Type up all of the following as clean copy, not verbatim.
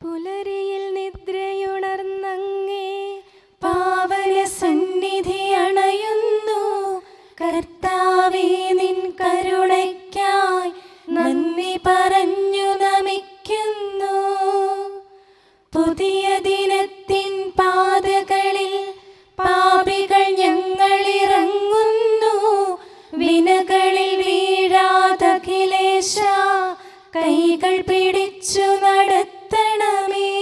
പുലരിയിൽ നിദ്രയുണർന്നങ്ങേ പാവന സന്നിധി അണയുന്നു. കർത്താവേ, നിൻ കരുണയ്ക്കായി നന്ദി പറഞ്ഞു നമിക്കുന്നു. പുതിയ ദിനത്തിൻ പാതകളിൽ പാപികൾ ഞങ്ങളിറങ്ങുന്നു. വിനകളിൽ വീഴാതഖിലേശ കൈകൾ പിടിച്ചു നടത്തണമേ.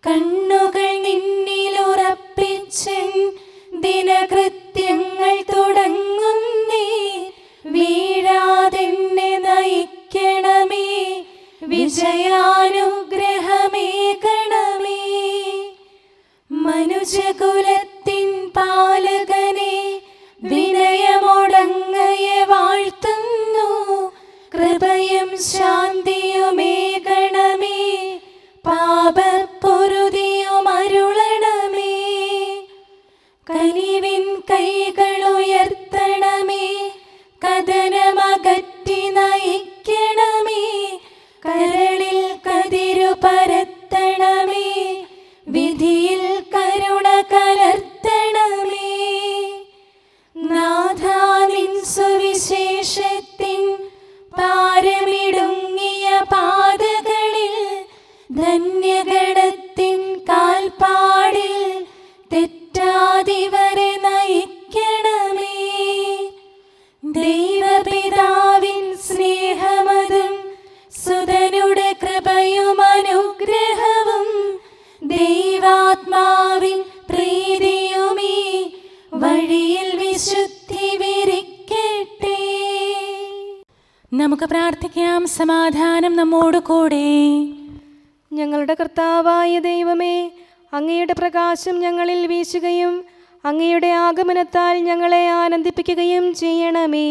കണ്ണുകൾ നിന്നിലുറപ്പിച്ചൻ ദിനകൃത്യങ്ങൾ തുടങ്ങുന്നേ. വീഴാതെന്നെ നയിക്കണമേ, വിജയാനുഗ്രഹമേകണമേ. മനുജകുലത്തിൻ പാലകനെ വിനയമൊടങ്ങയെ വാഴ്ത്തുന്നു. കൃപയും ശാന്തിയുമേകണമേ, പാപപ്പൊറുതിയും അരുളണമേ. കനിവിൻ കൈകളുയർത്തണമേ, കഥനമകറ്റി നയിക്കണമേ. കരളിൽ കതിരു പരത്തണമേ, വിധിയിൽ കരുണ കലർത്തണമേ. നാഥാ, നിൻ സുവിശേഷത്തിൻ പാരമിടുങ്ങിയ പാതകളിൽ ധന്യഗണത്തിൻ കാൽപ്പാടിൽ തെറ്റാതിവരെ നയിക്കണമേ. ദൈവപിതാവിൻ സ്നേഹമതും സുതനുടെ കൃപയും അനുഗ്രഹവും ദൈവാത്മാവിൻ പ്രീതിയുമീ വഴിയിൽ വിശുദ്ധി വിരിക്കട്ടെ. നമുക്ക് പ്രാർത്ഥിക്കാം. സമാധാനം നമ്മോട് കൂടെ. ഞങ്ങളുടെ കർത്താവായ ദൈവമേ, അങ്ങയുടെ പ്രകാശം ഞങ്ങളിൽ വീശുകയും അങ്ങയുടെ ആഗമനത്താൽ ഞങ്ങളെ ആനന്ദിപ്പിക്കുകയും ചെയ്യണമേ.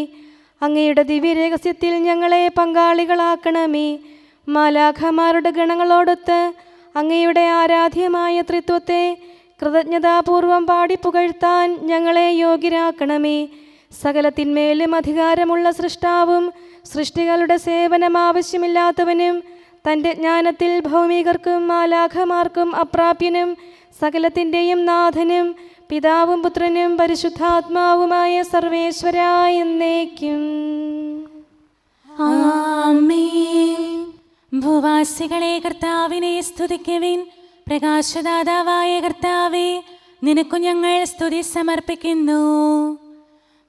അങ്ങയുടെ ദിവ്യരഹസ്യത്തിൽ ഞങ്ങളെ പങ്കാളികളാക്കണമേ. മാലാഖമാരുടെ ഗണങ്ങളോടൊത്ത് അങ്ങയുടെ ആരാധ്യമായ ത്രിത്വത്തെ കൃതജ്ഞതാപൂർവം പാടിപ്പുകഴ്ത്താൻ ഞങ്ങളെ യോഗ്യരാക്കണമേ. സകലത്തിന്മേലും അധികാരമുള്ള സൃഷ്ടാവും സൃഷ്ടികളുടെ സേവനം ആവശ്യമില്ലാത്തവനും തൻ്റെ ജ്ഞാനത്തിൽ ഭൗമികർക്കും മാലാഖമാർക്കും അപ്രാപ്യനും സകലത്തിൻ്റെയും നാഥനും പിതാവും പുത്രനും പരിശുദ്ധാത്മാവുമായ സർവേശ്വരായ എന്നേക്കും ആമേൻ. ഭൂവാസികളെ കർത്താവിനെ സ്തുതിക്കുവിൻ. പ്രകാശദാതാവായ കർത്താവേ, നിനക്കു ഞങ്ങൾ സ്തുതി സമർപ്പിക്കുന്നു.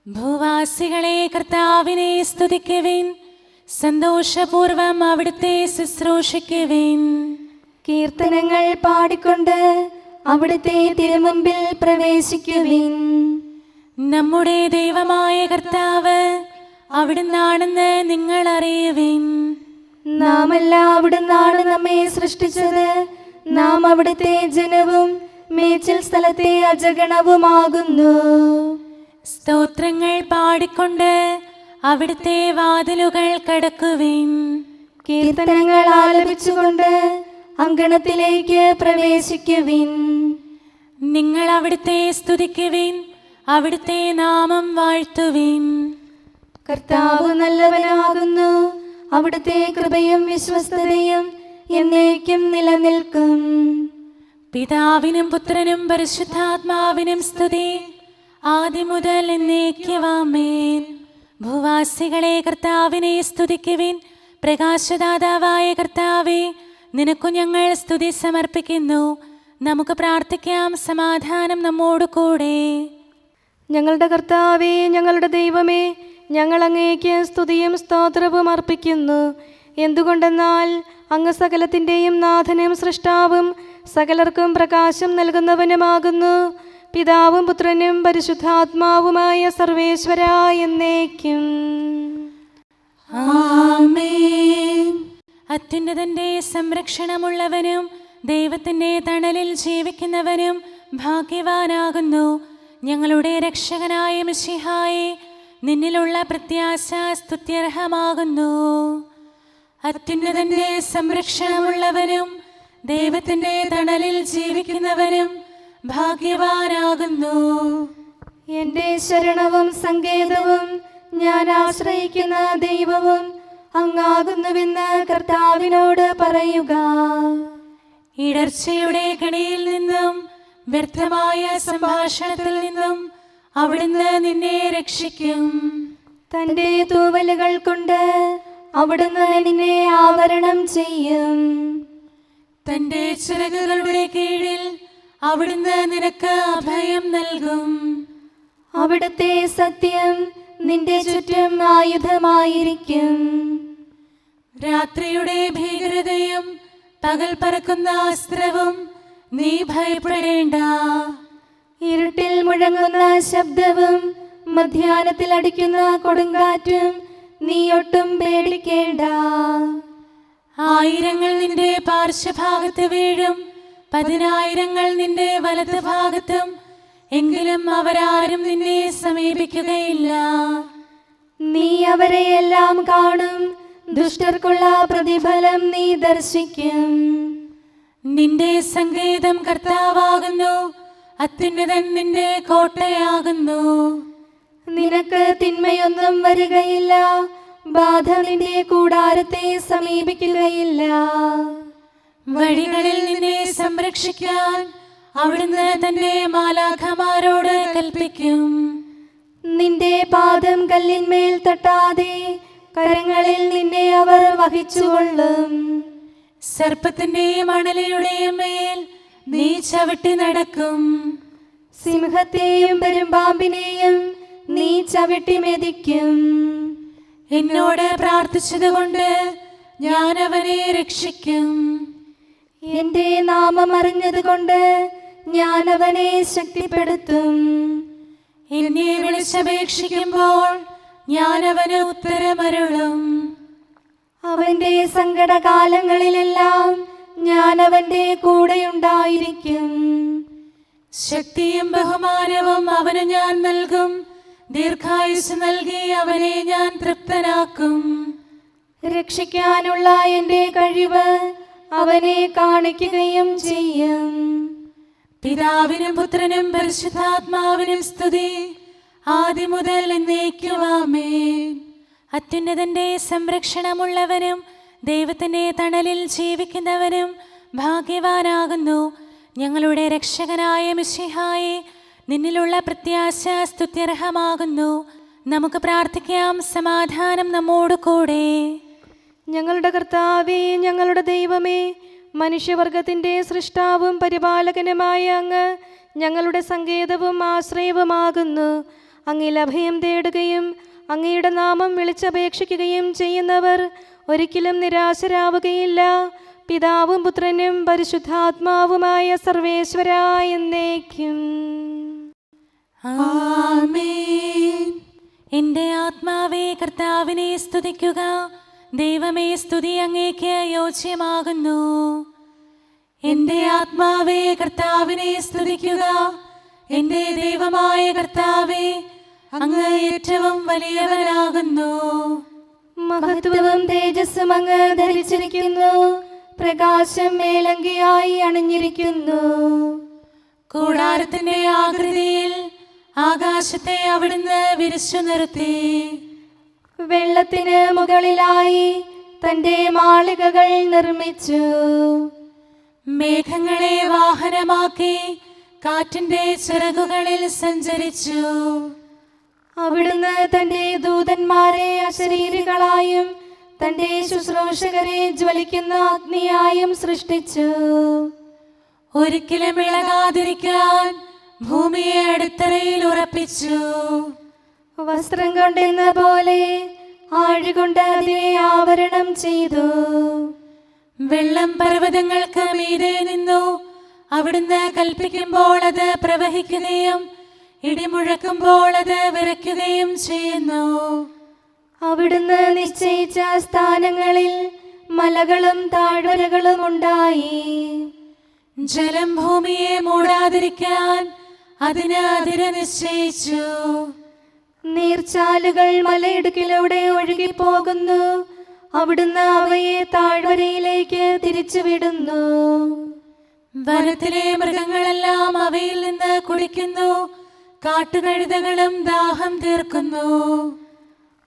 ഭൂവാസികളെ കർത്താവിനെ സ്തുതിക്കുവിൻ. സന്തോഷപൂർവം അവിടുത്തെ ശുശ്രൂഷിക്കുവിൻ. കീർത്തനങ്ങൾ പാടിക്കൊണ്ട് അവിടുത്തെ തിരുമുമ്പിൽ പ്രവേശിക്കുവിൻ. നമ്മുടെ ദൈവമായ കർത്താവ് അവിടുന്നാണെന്ന് നിങ്ങൾ അറിയുവിൻ. നാമല്ല അവിടുന്നാണ് നമ്മെ സൃഷ്ടിച്ചത്. നാം അവിടുത്തെ ജനവും മേച്ചിൽ സ്ഥലത്തെ അജഗണവുമാകുന്നു. സ്തോത്രങ്ങൾ പാടിക്കൊണ്ട് അവിടുത്തെ വാതിലുകൾ കടക്കുവിൻ. കീർത്തനങ്ങൾ ആലപിച്ചുകൊണ്ട് അങ്കണത്തിലേക്ക് പ്രവേശിക്കുവിൻ. നിങ്ങൾ അവിടുത്തെ സ്തുതിക്കുവിൻ, അവിടുത്തെ നാമം വാഴ്ത്തുവിൻ. കർത്താവ് നല്ലവനാകുന്നു. അവിടുത്തെ കൃപയും വിശ്വസ്തതയും എന്നേക്കും നിലനിൽക്കും. പിതാവിനും പുത്രനും പരിശുദ്ധാത്മാവിനും സ്തുതി, ആദ്യം മുതൽ എന്നേക്കും ആമേൻ. ഭൂവാസികളെ കർത്താവിനെ സ്തുതിക്കുവിൻ. പ്രകാശദാതാവായ കർത്താവേ, നിനക്കു ഞങ്ങൾ സ്തുതി സമർപ്പിക്കുന്നു. നമുക്ക് പ്രാർത്ഥിക്കാം. സമാധാനം നമ്മോട് കൂടെ. ഞങ്ങളുടെ കർത്താവേ, ഞങ്ങളുടെ ദൈവമേ, ഞങ്ങൾ അങ്ങേക്ക് സ്തുതിയും സ്തോത്രവും അർപ്പിക്കുന്നു. എന്തുകൊണ്ടെന്നാൽ അങ്ങ് സകലത്തിൻ്റെയും നാഥനും സൃഷ്ടാവും സകലർക്കും പ്രകാശം നൽകുന്നവനുമാകുന്നു. പിതാവും പുത്രനും പരിശുദ്ധാത്മാവുമായ സർവേശ്വരായ എന്നേക്കും ആമേൻ. അത്യുന്നതന്റെ സംരക്ഷണമുള്ളവനും ദൈവത്തിൻ്റെ തണലിൽ ജീവിക്കുന്നവനും ഭാഗ്യവാനാകുന്നു. ഞങ്ങളുടെ രക്ഷകനായ മിശിഹായേ, നിന്നിലുള്ള പ്രത്യാശ സ്തുത്യർഹമാകുന്നു. അത്യുന്നതന്റെ സംരക്ഷണമുള്ളവനും ദൈവത്തിൻ്റെ തണലിൽ ജീവിക്കുന്നവനും ഭാഗ്യവാനാകുന്നു. എൻ്റെ ശരണവും സങ്കേതവും ഞാൻ ആശ്രയിക്കുന്ന ദൈവവും അങ്ങാകുന്നുവെന്ന് കർത്താവിനോട് പറയുക. ഇടർച്ചയുടെ കണിയിൽ നിന്നും വ്യർത്ഥമായ സംഭാഷണത്തിൽ നിന്നും അവിടുന്ന് നിന്നെ രക്ഷിക്കും. തന്റെ തൂവലുകൾ കൊണ്ട് അവിടുന്ന് നിന്നെ ആവരണം ചെയ്യും. തന്റെ ചിറകുകളുടെ കീഴിൽ അവിടുന്ന് നിനക്ക് അഭയം നൽകും. അവിടുത്തെ സത്യം നിന്റെ ചുറ്റും ആയുധമായിരിക്കും. രാത്രിയുടെ ഭീകരതയും പകൽ പറക്കുന്ന അസ്ത്രവും നീ ഭയപ്പെടേണ്ട. ഇരുട്ടിൽ മുഴങ്ങുന്ന ശബ്ദവും മധ്യാഹ്നത്തിൽ അടിക്കുന്ന കൊടുങ്കാറ്റും നീ ഒട്ടും പേടിക്കേണ്ട. ആയിരങ്ങൾ നിന്റെ പാർശ്വഭാഗത്ത് വീഴും, 10,000 നിന്റെ വലത് ഭാഗത്തും, എങ്കിലും അവരാരും നിന്നെ സമീപിക്കുകയില്ല. നീ അവരെയെല്ലാം കാണും, ദുഷ്ടർക്കുള്ള പ്രതിഫലം നീ ദർശിക്കും. നിന്റെ സങ്കേതം കർത്താവാകുന്നു, അത്യുന്നതൻ നിന്റെ കോട്ടയാകുന്നു. നിനക്ക് തിന്മയൊന്നും വരികയില്ല, ബാധ നിന്റെ കൂടാരത്തെ സമീപിക്കുകയില്ല. വഴികളിൽ നിന്നെ സംരക്ഷിക്കാൻ അവിടുന്ന് തന്റെ മാലാഖമാരോട് കൽപ്പിക്കും. നിന്റെ പാദം കല്ലിന്മേൽ തട്ടാതെ കരങ്ങളിൽ നിന്നെ അവർ വഹിച്ചുകൊള്ളും. സർപ്പത്തിന്റെയും അണലയുടെയും മേൽ നീ ചവിട്ടി നടക്കും. സിംഹത്തെയും പെരുമ്പാമ്പിനെയും നീ ചവിട്ടി മെതിക്കും. എന്നോട് പ്രാർത്ഥിച്ചതുകൊണ്ട് ഞാൻ അവനെ രക്ഷിക്കും. എന്റെ നാമം അറിഞ്ഞതുകൊണ്ട് ഞാൻ അവനെ ശക്തിപ്പെടുത്തും. എന്നെ വിളിച്ചപേക്ഷിക്കുമ്പോൾ ഞാൻ അവന് ഉത്തരമരുളും. അവന്റെ സങ്കടകാലങ്ങളിലെല്ലാം ഞാൻ അവന്റെ കൂടെയുണ്ടായിരിക്കും. ശക്തിയും ബഹുമാനവും അവന് ഞാൻ നൽകും. ദീർഘായുസ് നൽകി അവനെ ഞാൻ തൃപ്തനാക്കും. രക്ഷിക്കാനുള്ള എന്റെ കഴിവ് അവനെ കാണിക്കുകയും ചെയ്യും. പിതാവിനും പുത്രനും പരിശുദ്ധാത്മാവിനും സ്തുതി, ആദ്യം മുതൽ എന്നേക്കും ആമേൻ. അത്യുന്നതന്റെ സംരക്ഷണമുള്ളവനും ദൈവത്തിന്റെ തണലിൽ ജീവിക്കുന്നവനും ഭാഗ്യവാനാകുന്നു ഞങ്ങളുടെ രക്ഷകനായ മിശിഹായെ. നിന്നിലുള്ള പ്രത്യാശ സ്തുത്യർഹമാകുന്നു. നമുക്ക് പ്രാർത്ഥിക്കാം. സമാധാനം നമ്മോട് കൂടെ. ഞങ്ങളുടെ കർത്താവേ, ഞങ്ങളുടെ ദൈവമേ, മനുഷ്യവർഗത്തിൻ്റെ സൃഷ്ടാവും പരിപാലകനുമായ അങ്ങ് ഞങ്ങളുടെ സങ്കേതവും ആശ്രയവുമാകുന്നു. അങ്ങിൽ അഭയം തേടുകയും അങ്ങയുടെ നാമം വിളിച്ചപേക്ഷിക്കുകയും ചെയ്യുന്നവർ ഒരിക്കലും നിരാശരാവുകയില്ല. പിതാവും പുത്രനും പരിശുദ്ധാത്മാവുമായ സർവേശ്വരായ എന്നേക്കും ആമേൻ. എൻ്റെ ആത്മാവേ കർത്താവിനെ സ്തുതിക്കുക. ദൈവമേ, സ്തുതി അങ്ങേക്ക് യോജ്യമാകുന്നു. എൻ്റെ ആത്മാവേ കർത്താവിനെ സ്തുതിക്കുക. എൻ്റെ ദൈവമായ കർത്താവേ, അങ്ങ് ഏറ്റവും വലിയവനാകുന്നു. മഹത്വവും തേജസ്സും അങ്ങ് ധരിച്ചിരിക്കുന്നു. പ്രകാശം മേലങ്കിയായി അണിഞ്ഞിരിക്കുന്നു. കൂടാരത്തിന്റെ ആകൃതിയിൽ ആകാശത്തെ അവിടുന്ന് വിരിച്ചു നിർത്തി. വെള്ളത്തിന് മുകളിലായി തന്റെ മാളികകൾ നിർമ്മിച്ചു. മേഘങ്ങളെ വാഹനമാക്കി കാറ്റിന്റെ ചിറകുകളിൽ സഞ്ചരിച്ചു. അവിടുന്ന് തന്റെ ദൂതന്മാരെ അശരീരികളായും തന്റെ ശുശ്രൂഷകരെ ജ്വലിക്കുന്ന അഗ്നിയായും സൃഷ്ടിച്ചു. ഒരിക്കലും ഇളകാതിരിക്കാൻ ഭൂമിയെ അടിത്തറയിൽ ഉറപ്പിച്ചു. വസ്ത്രം കൊണ്ടെന്ന പോലെ ആഴികൊണ്ട് അതിനെ ആവരണം ചെയ്തു. വെള്ളം പർവ്വതങ്ങൾക്ക് മീതെ നിന്നു. അവിടുന്ന് കൽപ്പിക്കുമ്പോൾ അത് പ്രവഹിക്കുകയും ഇടിമുഴക്കുമ്പോൾ അത് വിറയ്ക്കുകയും ചെയ്യുന്നു. അവിടുന്ന് നിശ്ചയിച്ച സ്ഥാനങ്ങളിൽ മലകളും താഴ്വരകളും ഉണ്ടായി. ജലം ഭൂമിയെ മൂടാതിരിക്കാൻ അതിന് അതിര് നിശ്ചയിച്ചു. നീർച്ചാലുകൾ മലയിടുക്കിലൂടെ ഒഴുകിപ്പോകുന്നു. അവിടുന്ന് അവയെ താഴ്വരയിലേക്ക് തിരിച്ചുവിടുന്നു. വനത്തിലെ മൃഗങ്ങളെല്ലാം അവയിൽ നിന്ന് കുടിക്കുന്നു. കാട്ടുകഴുതകളും ദാഹം തീർക്കുന്നു.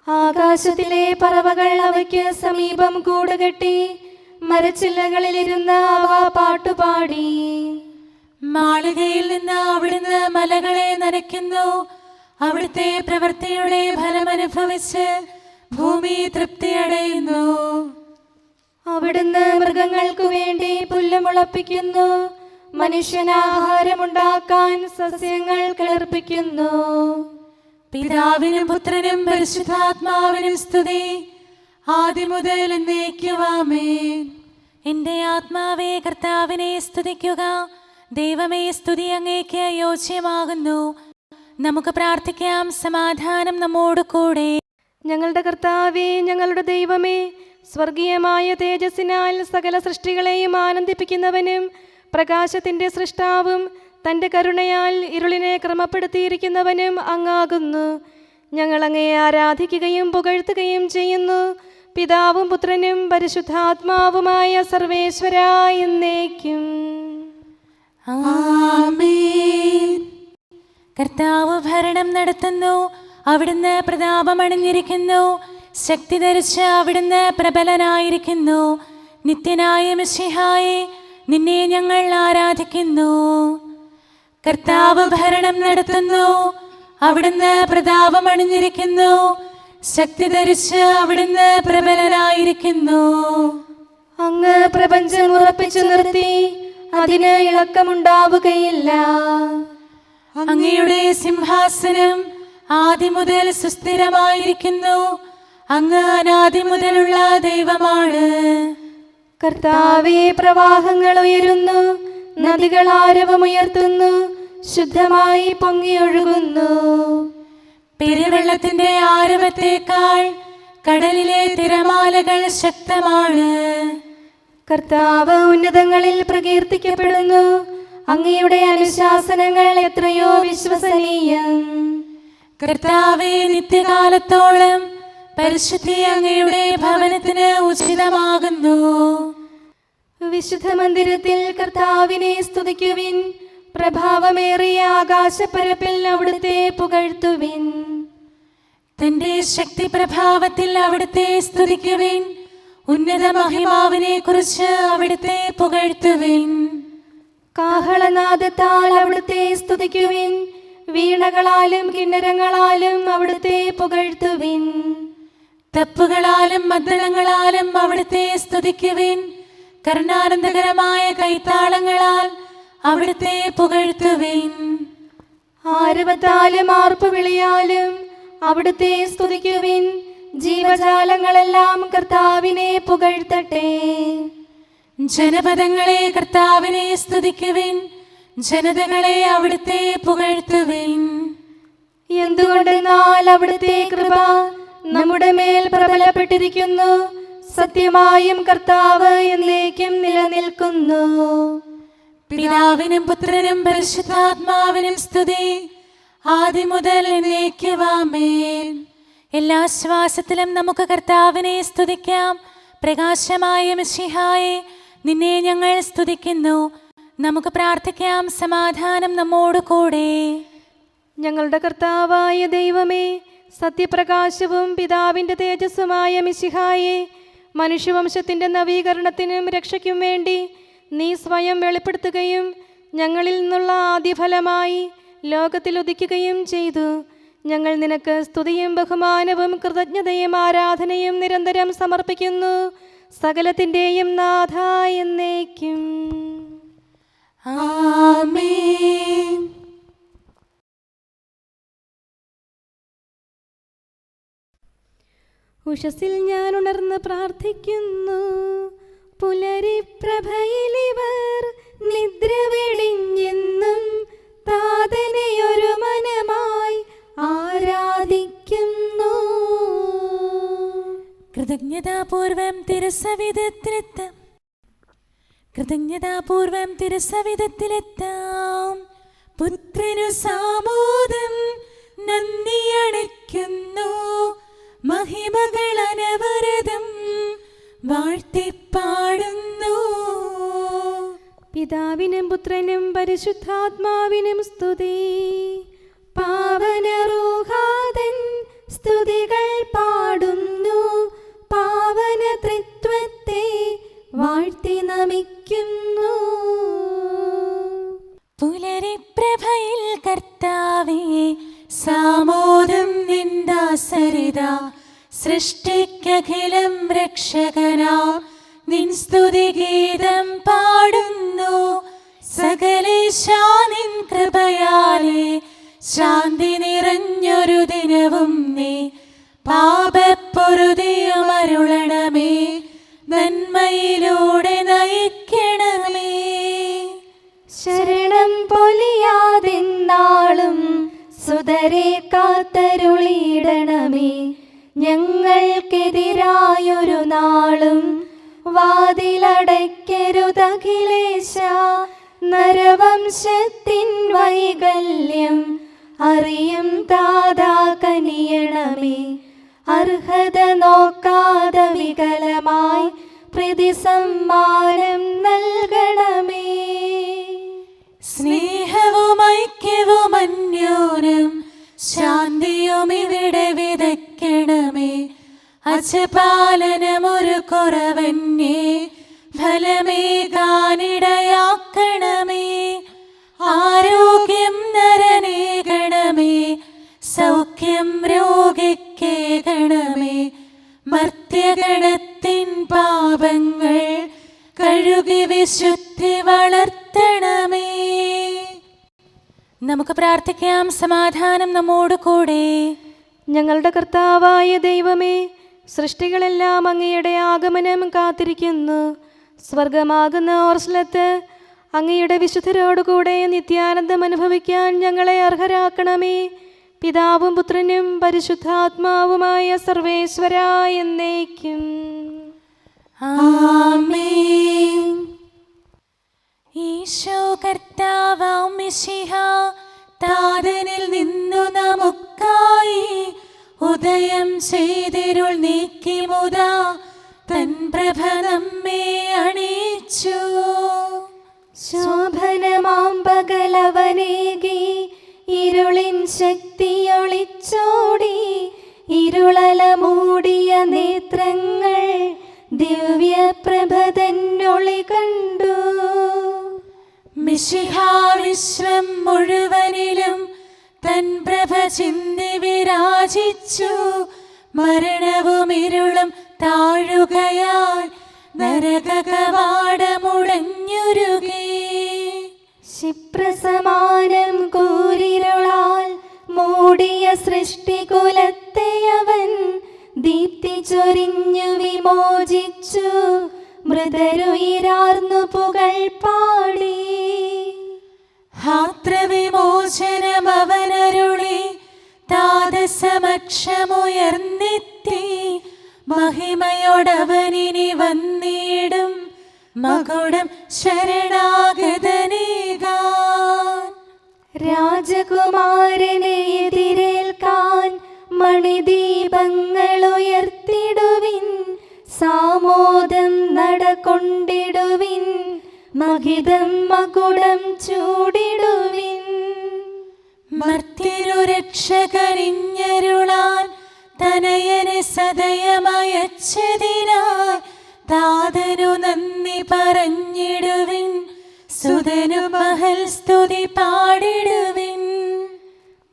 ആകാശത്തിലെ പറവകൾ അവയ്ക്ക് സമീപം കൂടുകെട്ടി മരച്ചില്ലകളിലിരുന്ന് അവ പാട്ടുപാടി. മാളികയിൽ നിന്ന് അവിടുന്ന് മലകളെ നനയ്ക്കുന്നു. അവിടുത്തെ പ്രവൃത്തിയുടെ ഫലമനുഭവിച്ച് ഭൂമി തൃപ്തിയടയുന്നു. അവിടുന്ന് മൃഗങ്ങൾക്കു വേണ്ടി പുല്ല് മുളപ്പിക്കുന്നു. മനുഷ്യനാഹാരമുണ്ടാക്കാൻ സസ്യങ്ങൾ കിളിർപ്പിക്കുന്നു. പിതാവിനും പുത്രനും പരിശുദ്ധാത്മാവിനും സ്തുതി, ആദ്യം മുതൽ എന്നേക്കും ആമേൻ. എന്റെ ആത്മാവേ കർത്താവിനെ സ്തുതിക്കുക. ദൈവമേ, സ്തുതി അങ്ങേക്ക് യോജ്യമാകുന്നു. നമുക്ക് പ്രാർത്ഥിക്കാം. സമാധാനം നമ്മോട് കൂടെ. ഞങ്ങളുടെ കർത്താവേ, ഞങ്ങളുടെ ദൈവമേ, സ്വർഗീയമായ തേജസ്സിനാൽ സകല സൃഷ്ടികളെയും ആനന്ദിപ്പിക്കുന്നവനും പ്രകാശത്തിൻ്റെ സൃഷ്ടാവും തൻ്റെ കരുണയാൽ ഇരുളിനെ ക്രമപ്പെടുത്തിയിരിക്കുന്നവനും അങ്ങാകുന്നു. ഞങ്ങൾ അങ്ങയെ ആരാധിക്കുകയും പുകഴ്ത്തുകയും ചെയ്യുന്നു. പിതാവും പുത്രനും പരിശുദ്ധാത്മാവുമായ സർവേശ്വരാ എന്നേക്കും ആമേൻ. കർത്താവ് ഭരണം നടത്തുന്നു. അവിടുന്ന് പ്രതാപമണിഞ്ഞിരിക്കുന്നു. ശക്തി ധരിച്ച് അവിടുന്ന് പ്രബലനായിരിക്കുന്നു. നിത്യനായ മിശിഹായെ, നിന്നെ ഞങ്ങൾ ആരാധിക്കുന്നു. കർത്താവ് ഭരണം നടത്തുന്നു. അവിടുന്ന് പ്രതാപമണിഞ്ഞിരിക്കുന്നു. ശക്തി ധരിച്ച് അവിടുന്ന് പ്രബലനായിരിക്കുന്നു. അങ്ങ് പ്രപഞ്ചം ഉറപ്പിച്ചു നിർത്തി, അതിന് ഇളക്കമുണ്ടാവുകയില്ല. അങ്ങയുടെ സിംഹാസനം ആദ്യം മുതൽ സുസ്ഥിരമായിരിക്കുന്നു. അങ്ങ് അനാദി മുതലുള്ള ദൈവമാണ്. കർത്താവേ, പ്രവാഹങ്ങൾ ഉയരുന്നു, നദികൾ ആരവമുയർത്തുന്നു, ശുദ്ധമായി പൊങ്ങിയൊഴുകുന്നു. പെരുവെള്ളത്തിന്റെ ആരവത്തേക്കാൾ കടലിലെ തിരമാലകൾ ശക്തമാണ്. കർത്താവ് ഉന്നതങ്ങളിൽ പ്രകീർത്തിക്കപ്പെടുന്നു. അങ്ങയുടെ അനുശാസനങ്ങൾ എത്രയോ വിശ്വസനീയം. കർത്താവേ, നിത്യകാലത്തോളം പരിശുദ്ധി അങ്ങയുടെ ഭവനത്തിന് ഉചിതമാകുന്നു. വിശുദ്ധ മന്ദിരത്തിൽ കർത്താവിനെ സ്തുതിക്കുവിൻ. പ്രഭാവമേറിയ ആകാശപ്പരപ്പിൽ അവിടുത്തെ പുകഴ്ത്തുവിൻ. തന്റെ ശക്തി പ്രഭാവത്തിൽ അവിടുത്തെ സ്തുതിക്കുവിൻ. ഉന്നത മഹിമാവിനെ കുറിച്ച് അവിടുത്തെ പുകഴ്ത്തുവിൻ. കാഹളനാദത്താൽ അവിടുത്തെ സ്തുതിക്കുവിൻ. വീണകളാലും കിന്നരങ്ങളാലും അവിടുത്തെ പുകഴ്ത്തുവിൻ. തപ്പുകളാലും മദ്ദളങ്ങളാലും അവിടുത്തെ സ്തുതിക്കുവിൻ. കരുണാനന്ദകരമായ കൈത്താളങ്ങളാൽ അവിടുത്തെ പുകഴ്ത്തുവിൻ. ആരവത്താലും ആർപ്പുവിളിയാലും അവിടുത്തെ സ്തുതിക്കുവിൻ. ജീവജാലങ്ങളെല്ലാം കർത്താവിനെ പുകഴ്ത്തട്ടെ. ജനപദങ്ങളെ കർത്താവിനെ സ്തുതിക്കുവിൻ. ജനതകളെ അവിടുത്തെ പുകഴ്ത്തുവിൻ. എന്തുകൊണ്ടെന്നാൽ അവിടുത്തെ കൃപ നമ്മുടെ മേൽ പ്രബലപ്പെട്ടിരിക്കുന്നു. സത്യമായും കർത്താവ് എന്നേക്കും നിലനിൽക്കുന്നു. പിതാവിനും പുത്രനും പരിശുദ്ധാത്മാവിനും സ്തുതി, ആദ്യം മുതൽ എന്നേക്കും ആമേൻ. എല്ലാ ശ്വാസത്തിലും നമുക്ക് കർത്താവിനെ സ്തുതിക്കാം. പ്രകാശമായ മിശിഹായെ, നിന്നെ ഞങ്ങൾ സ്തുതിക്കുന്നു. നമുക്ക് പ്രാർത്ഥിക്കാം. സമാധാനം നമ്മോട് കൂടെ. ഞങ്ങളുടെ കർത്താവായ ദൈവമേ, സത്യപ്രകാശവും പിതാവിൻ്റെ തേജസ്സുമായ മിശിഹായെ, മനുഷ്യവംശത്തിൻ്റെ നവീകരണത്തിനും രക്ഷയ്ക്കും വേണ്ടി നീ സ്വയം വെളിപ്പെടുത്തുകയും ഞങ്ങളിൽ നിന്നുള്ള ആദ്യഫലമായി ലോകത്തിൽ ഉദിക്കുകയും ചെയ്തു. ഞങ്ങൾ നിനക്ക് സ്തുതിയും ബഹുമാനവും കൃതജ്ഞതയും ആരാധനയും നിരന്തരം സമർപ്പിക്കുന്നു. സകലത്തിൻ്റെയും നാഥ എന്നേക്കും ആമേൻ. ഉഷസ്സിൽ ഞാൻ ഉണർന്ന് പ്രാർത്ഥിക്കുന്നു. പുലരിപ്രഭയിലിവർ നിദ്ര വെടിഞ്ഞെന്നും താതനെയൊരു മനമായി ആരാധിക്കുന്നു. കൃതജ്ഞതാപൂർവം തിരുസവിധത്തിലെത്താം. കൃതജ്ഞതാപൂർവം തിരുസവിധത്തിലെത്താം. പുത്രനു സാമോദം നന്ദി അണയ്ക്കുന്നു. മഹിമകൾ അനവരതം വാഴ്ത്തിപ്പാടുന്നു. പിതാവിനും പുത്രനും പരിശുദ്ധാത്മാവിനും സ്തുതി. പാവന റൂഹാതൻ സ്തുതികൾ പാടുന്നു, പാവന ത്രിത്വത്തെ വാഴ്ത്തി നമിക്കുന്നു. പുലരിപ്രഭയിൽ കർത്താവേ സാമോദം നിന്ദാസരിത, സൃഷ്ടിക്കഖിലം രക്ഷകനാം നിൻ സ്തുതിഗീതം പാടുന്നു. സകലേശാ നിൻ കൃപയാലേ ശാന്തി നിറഞ്ഞൊരു ദിനവും നീ, പാപപ്പൊറുതിയുമരുളണമേ, നന്മയിലൂടെ നയിക്കണമേ. ശരണം പൊലിയാതെന്നാളും സുതരെ കാത്തരുളിയിടണമേ. ഞങ്ങൾക്കെതിരായൊരു നാളും വാതിലടയ്ക്കരുതഖിലേശ. നരവംശത്തിൻ വൈകല്യം അറിയും താതാ കനിയണമേ. അർഹത നോക്കാതെ വികലമായി പ്രതിസമ്മാനം നൽകണമേ. സ്നേഹവും ഐക്യവും അന്യോന്യം ശാന്തിയും ഇവിടെ വിതയ്ക്കണമേ. അജപാലനമൊരു കുറവന്യേ ഫലമേകാനിടയാക്കണമേ. ആരോഗ്യം നരനേകണമേ, സൗഖ്യം രോഗിക്കേകണമേ. മർത്യഗണത്തിൻ പാപങ്ങൾ കഴുകി വിശുദ്ധി വളർത്തണമേ. നമുക്ക് പ്രാർത്ഥിക്കാം. സമാധാനം നമ്മോട് കൂടെ. ഞങ്ങളുടെ കർത്താവായ ദൈവമേ, സൃഷ്ടികളെല്ലാം അങ്ങയുടെ ആഗമനം കാത്തിരിക്കുന്നു. സ്വർഗമാകുന്ന ഓർസ്ലത്ത് അങ്ങയുടെ വിശുദ്ധരോടുകൂടെ നിത്യാനന്ദം അനുഭവിക്കാൻ ഞങ്ങളെ അർഹരാക്കണമേ. പിതാവും പുത്രനും പരിശുദ്ധാത്മാവുമായ സർവേശ്വരാ എന്നേക്കും. ആമേൻ. ഈശോ കർത്താവാം മിശിഹ താതനിൽ നിന്നു നമുക്കായി ഉദയം ചെയ്തിരുൾ നീക്കി മുതാ തൻ പ്രഭ നമ്മെ അണിയിച്ചു. ശോഭനമാം പകലവനേകി ഇരുളിൻ ശക്തിയൊളിച്ചോടി. ഇരുളല മൂടിയ നേത്രങ്ങൾ ദിവ്യപ്രഭ തന്നൊളി കണ്ടു. മിശിഹ വിശ്വം മുഴുവനിലും തൻ പ്രഭ ചിന്തി വിരാജിച്ചു. മരണവും ഇരുളും താഴുകയാൽ നരകകവാടമുടഞ്ഞുരുകി. ക്ഷിപ്രസമാനം കൂരിരുളാൽ മൂടിയ സൃഷ്ടികുലത്തെ അവൻ ദീപ്തി ചൊരിഞ്ഞു വിമോചിച്ചു. മൃതരുയിരാർന്നു പുകൾ പാടി. ഹാത്രവിമോചനം അവനരുളി താതസമക്ഷമുയർന്നെത്തി. മഹിമയോടവനിനി വന്നിടും മകുടം ശരണാഗതനേകാൻ. രാജകുമാരനെ എതിരേൽക്കാൻ മണിദീപങ്ങൾ ഉയർത്തിടുവിൻ. സാമോദം നടകൊണ്ടിടുവിൻ. മഹിതം മകുടം ചൂടിടുവിൻ. മർത്യനു രക്ഷകരിഞ്ഞരുളാൻ തനയനെ സദയമയച്ചതിനായി താതനു നന്ദി പറഞ്ഞിടുവിൻ. സുതനു മഹൽ സ്തുതി പാടിടുവിൻ.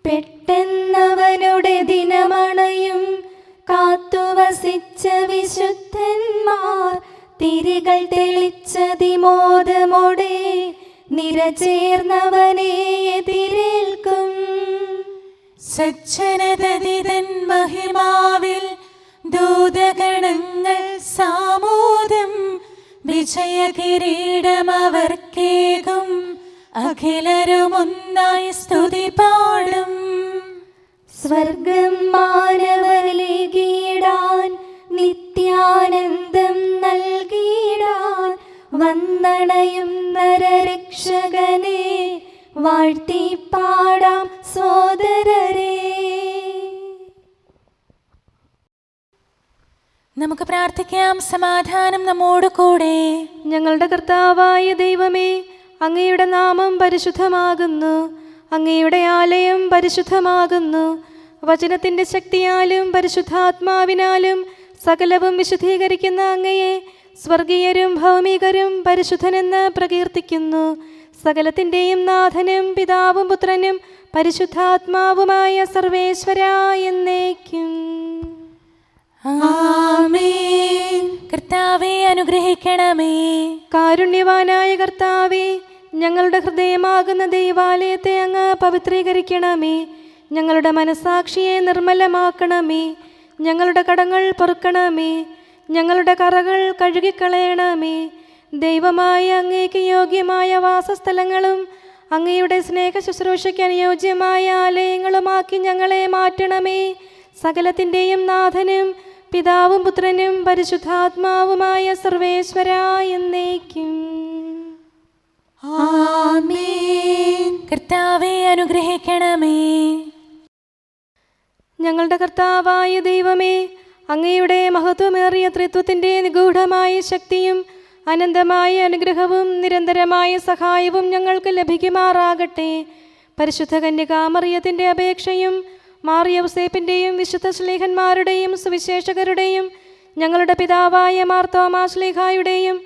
പെട്ടെന്നവനുടെ ദിനമണയും കാത്തുവസിച്ച വിശുദ്ധന്മാർ തിരികൾ തെളിച്ചതിമോദമോടെ നിരചേർന്നവനെ എതിരേൽക്കും. സജ്ജനതതിതൻ മഹിമാവിൽ ദൂതഗണങ്ങൾ സാമോദം വിജയകിരീടമവർക്കേകും. അഖിലരുമൊന്നായി സ്തുതി പാടും. സ്വർഗം മാനവരിലീടാൻ നിത്യാനന്ദം നൽകിടാൻ വന്ദണയും നരരക്ഷകനെ വാഴ്ത്തി പാടാം സോദരരെ. നമുക്ക് പ്രാർത്ഥിക്കാം. സമാധാനം നമ്മോട് കൂടെ. ഞങ്ങളുടെ കർത്താവായ ദൈവമേ, അങ്ങയുടെ നാമം പരിശുദ്ധമാകുന്നു. അങ്ങയുടെ ആലയം പരിശുദ്ധമാകുന്നു. വചനത്തിൻ്റെ ശക്തിയാലും പരിശുദ്ധാത്മാവിനാലും സകലവും വിശുദ്ധീകരിക്കുന്ന അങ്ങയെ സ്വർഗീയരും ഭൗമികരും പരിശുദ്ധനെന്ന് പ്രകീർത്തിക്കുന്നു. സകലത്തിൻ്റെയും നാഥനും പിതാവും പുത്രനും പരിശുദ്ധാത്മാവുമായ സർവേശ്വരാ എന്നേക്കും. ആമേൻ. കർത്താവേ അനുഗ്രഹിക്കണമേ. കാരുണ്യവാനായ കർത്താവേ, ഞങ്ങളുടെ ഹൃദയമാകുന്ന ദൈവാലയത്തെ അങ്ങ് പവിത്രീകരിക്കണമേ. ഞങ്ങളുടെ മനസാക്ഷിയെ നിർമ്മലമാക്കണമേ. ഞങ്ങളുടെ കടങ്ങൾ പൊറുക്കണമേ. ഞങ്ങളുടെ കറകൾ കഴുകിക്കളയണമേ. ദൈവമായ അങ്ങേക്ക് യോഗ്യമായ വാസസ്ഥലങ്ങളും അങ്ങയുടെ സ്നേഹ ശുശ്രൂഷയ്ക്ക് അനുയോജ്യമായ ആലയങ്ങളുമാക്കി ഞങ്ങളെ മാറ്റണമേ. സകലത്തിൻ്റെയും നാഥനും പിതാവും പുത്രനും പരിശുദ്ധാത്മാവുമായ സർവേശ്വരാ എന്നേക്കും. ആമേൻ. കർത്താവേ അനുഗ്രഹിക്കണമേ. ഞങ്ങളുടെ കർത്താവായ ദൈവമേ, അങ്ങയുടെ മഹത്വമേറിയ ത്രിത്വത്തിൻ്റെ നിഗൂഢമായ ശക്തിയും അനന്തമായ അനുഗ്രഹവും നിരന്തരമായ സഹായവും ഞങ്ങൾക്ക് ലഭിക്കുമാറാകട്ടെ. പരിശുദ്ധ കന്യകാമറിയത്തിൻ്റെ അപേക്ഷയും മാർ യൗസേപ്പിൻ്റെയും വിശുദ്ധ ശ്ലീഹന്മാരുടെയും സുവിശേഷകരുടെയും ഞങ്ങളുടെ പിതാവായ മാർ തോമാ ശ്ലീഹായുടെയും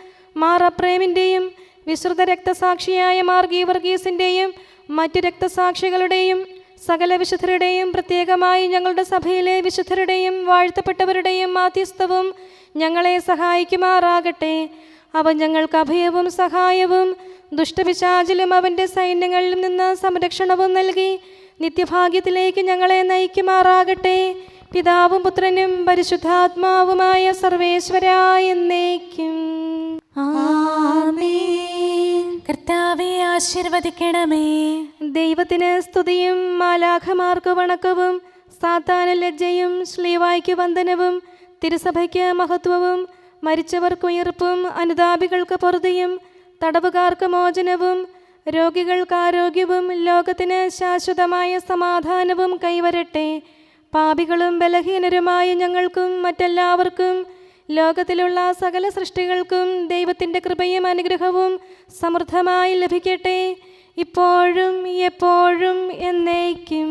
മാർ അപ്രേമിൻ്റെയും വിശുദ്ധ രക്തസാക്ഷിയായ മാർ ഗീവർഗീസിൻ്റെയും മറ്റു രക്തസാക്ഷികളുടെയും സകല വിശുദ്ധരുടെയും പ്രത്യേകമായി ഞങ്ങളുടെ സഭയിലെ വിശുദ്ധരുടെയും വാഴ്ത്തപ്പെട്ടവരുടെയും മാധ്യസ്ഥവും ഞങ്ങളെ സഹായിക്കുമാറാകട്ടെ. അവൻ ഞങ്ങൾക്ക് അഭയവും സഹായവും ദുഷ്ടപിശാചിലും അവൻ്റെ സൈന്യങ്ങളിൽ നിന്ന് സംരക്ഷണവും നൽകി നിത്യഭാഗ്യത്തിലേക്ക് ഞങ്ങളെ നയിക്കുമാറാകട്ടെ. പിതാവും പുത്രനും പരിശുദ്ധാത്മാവുമായ സർവേശ്വരാ എന്നേക്കും. ആമേൻ. കർത്താവേ ആശീർവദിക്കണമേ. ദൈവത്തിന് സ്തുതിയും മാലാഖമാർക്ക് വണക്കവും സാത്താന് ലജ്ജയും ശ്ലീവായ്ക്ക് വന്ദനവും തിരുസഭയ്ക്ക് മഹത്വവും മരിച്ചവർക്ക് ഉയർപ്പും അനുതാപികൾക്ക് പൊറുതിയും തടവുകാർക്ക് മോചനവും രോഗികൾക്ക് ആരോഗ്യവും ലോകത്തിന് ശാശ്വതമായ സമാധാനവും കൈവരട്ടെ. പാപികളും ബലഹീനരുമായ ഞങ്ങൾക്കും മറ്റെല്ലാവർക്കും ലോകത്തിലുള്ള സകല സൃഷ്ടികൾക്കും ദൈവത്തിൻ്റെ കൃപയും അനുഗ്രഹവും സമൃദ്ധമായി ലഭിക്കട്ടെ, ഇപ്പോഴും എപ്പോഴും എന്നേക്കും.